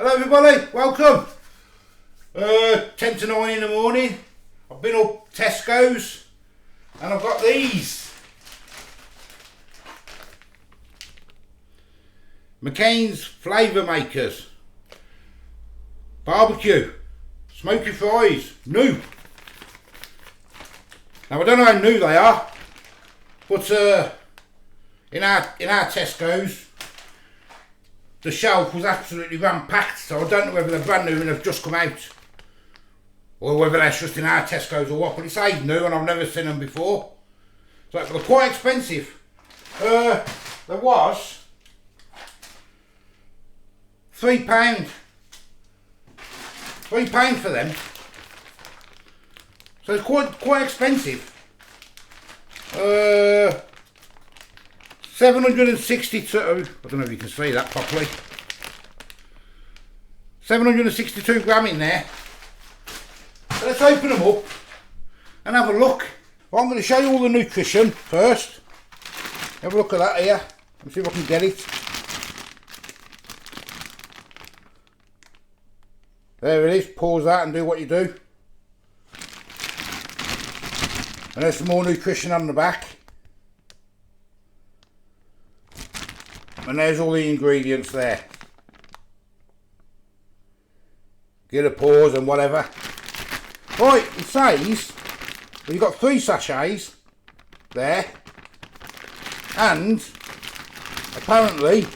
Hello everybody, welcome. 10 to 9 in the morning. I've been up Tesco's and I've got these McCain's flavour makers. Barbecue, smoky fries, new. Now I don't know how new they are, but in our Tesco's the shelf was absolutely ram-packed, so I don't know whether they're brand new and have just come out, or whether they're just in our Tesco's or what, but it says new and I've never seen them before. So they're quite expensive. There was £3 for them, so it's quite expensive. 762, I don't know if you can see that properly, 762 gram in there. So let's open them up and have a look. Well, I'm going to show you all the nutrition first. Have a look at that here. Let's see if I can get it. There it is. Pause that and do what you do. And there's some more nutrition on the back. And there's all the ingredients there. Get a pause and whatever. Right, it says you've got 3 sachets there. And apparently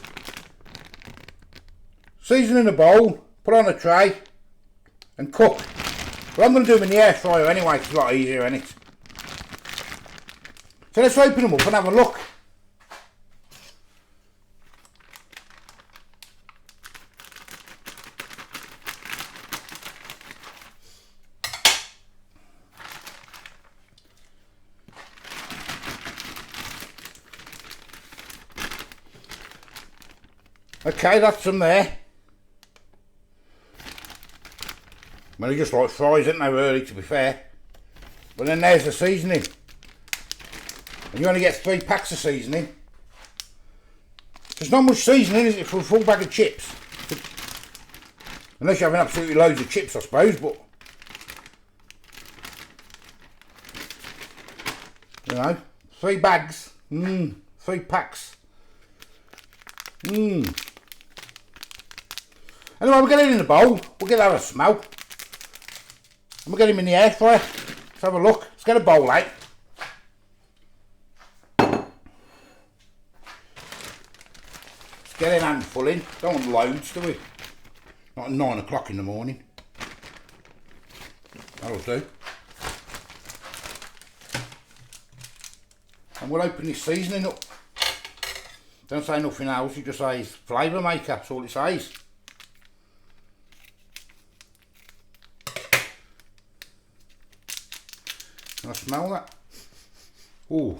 season in a bowl, put on a tray and cook. But I'm going to do them in the air fryer anyway, it's a lot easier, isn't it? So let's open them up and have a look. Okay, that's them there. Well, they just like fries, aren't they, really, to be fair. But then there's the seasoning. And you only get 3 packs of seasoning. There's not much seasoning, is it, for a full bag of chips? Unless you're having absolutely loads of chips, I suppose, but... You know, 3 bags. 3 packs. Anyway, we'll get it in the bowl, we'll get that a smell, and we'll get him in the air fryer. Let's have a look. Let's get a bowl out. Let's get an handful in. Don't want loads, do we? Not at 9 o'clock in the morning. That'll do. And we'll open this seasoning up. Don't say nothing else, it just says flavour maker, that's all it says. Can I smell that? Ooh,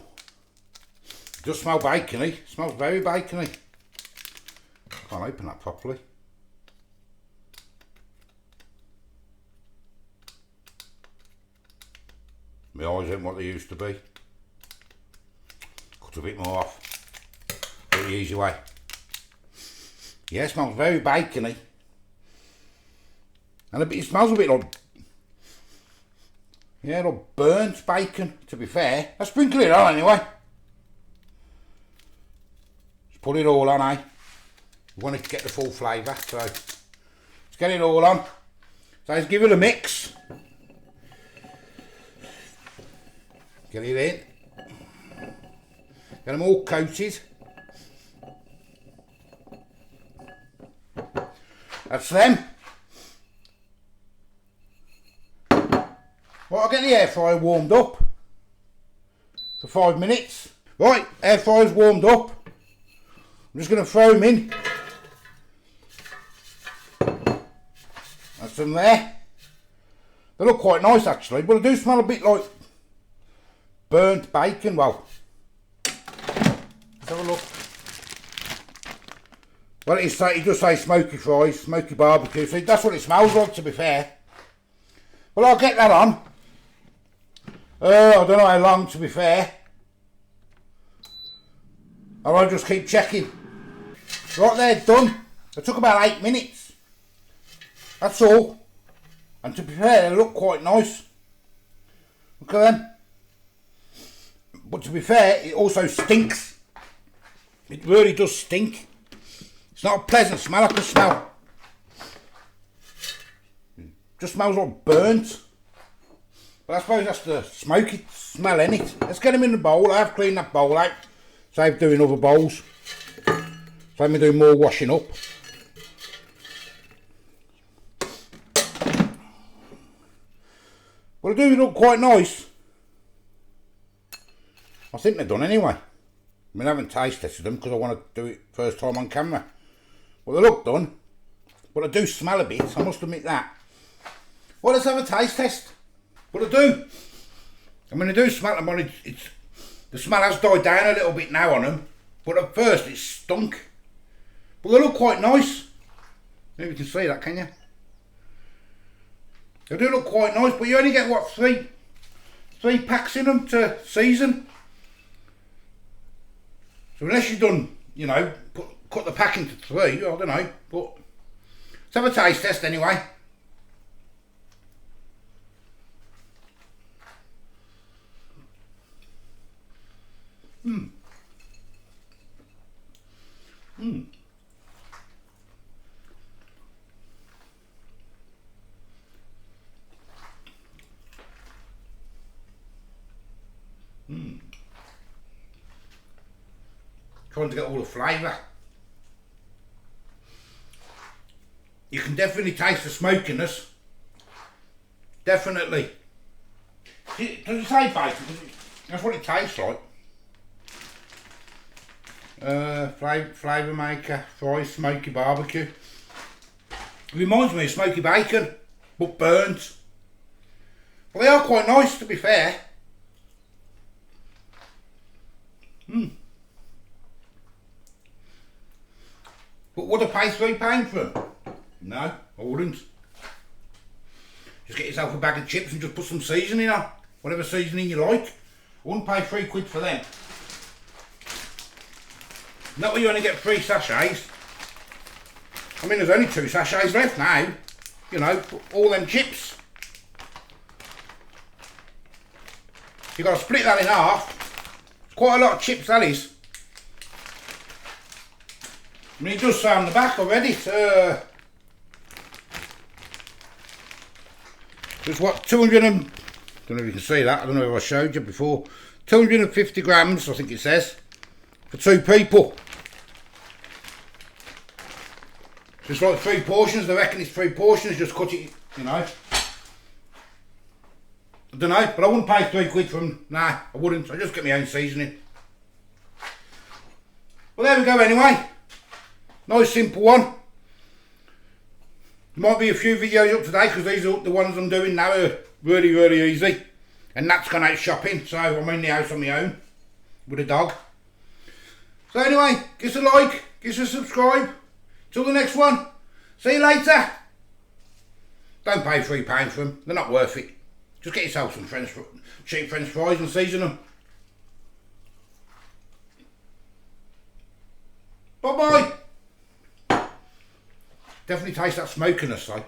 it does smell bacony. It smells very bacony. Can't open that properly. My eyes ain't what they used to be. Cut a bit more off. Do it the easy way. Yeah, it smells very bacony. And it smells a bit like, yeah, like burnt bacon, to be fair. Let's sprinkle it on anyway. Just put it all on, eh? We want it to get the full flavour, so let's get it all on. So let's give it a mix. Get it in. Get them all coated. That's them. Right, I'll get the air fryer warmed up for 5 minutes. Right, air fryer's warmed up. I'm just going to throw them in. That's them there. They look quite nice actually, but they do smell a bit like burnt bacon. Well, let's have a look. Well, it does say smoky fries, smoky barbecue, so that's what it smells like, to be fair. Well, I'll get that on. I don't know how long, to be fair. Or I'll just keep checking. Right, they're done. It took about 8 minutes. That's all. And to be fair, they look quite nice. Look at them. But to be fair, it also stinks. It really does stink. It's not a pleasant smell, I can smell. It just smells like burnt. But I suppose that's the smoky smell in it. Let's get them in the bowl. I have cleaned that bowl out. Save doing other bowls. Save me doing more washing up. Well, they do look quite nice. I think they're done anyway. I mean, I haven't taste tested them because I want to do it first time on camera. Well, they look done. But they do smell a bit, I must admit that. Well, let's have a taste test. Well, they do. I mean, they do smell them. The smell has died down a little bit now on them. But at first, it stunk. But they look quite nice. Maybe you can see that, can you? They do look quite nice, but you only get, what, three packs in them to season. So unless you've done, you know, cut the pack into 3, I don't know. But let's have a taste test anyway. Mm. Mm. Mm. Trying to get all the flavour. You can definitely taste the smokiness. Definitely. Does it say bacon? That's what it tastes like. Flavour maker, fries, smoky barbecue. It reminds me of smoky bacon, but burnt. Well, they are quite nice, to be fair. Mm. But would I pay £3 for them? No, I wouldn't. Just get yourself a bag of chips and just put some seasoning on. Whatever seasoning you like. I wouldn't pay £3 for them. Not when you only get 3 sachets. I mean, there's only 2 sachets left now. You know, all them chips. You've got to split that in half. It's quite a lot of chips, that is. I mean, it does say on the back already. It's what, 200 and... I don't know if you can see that. I don't know if I showed you before. 250 grams, I think it says. For 2 people. So it's like 3 portions. They reckon it's 3 portions. Just cut it, you know. I don't know, but I wouldn't pay £3 for them. Nah, I wouldn't. I just get my own seasoning. Well, there we go anyway. Nice simple one. Might be a few videos up today because these are the ones I'm doing now are really, really easy. And Nat's gone out shopping, so I'm in the house on my own with a dog. So anyway, give us a like, give us a subscribe. Till the next one. See you later. Don't pay £3 for them. They're not worth it. Just get yourself some cheap French fries and season them. Bye bye. Definitely taste that smokiness though.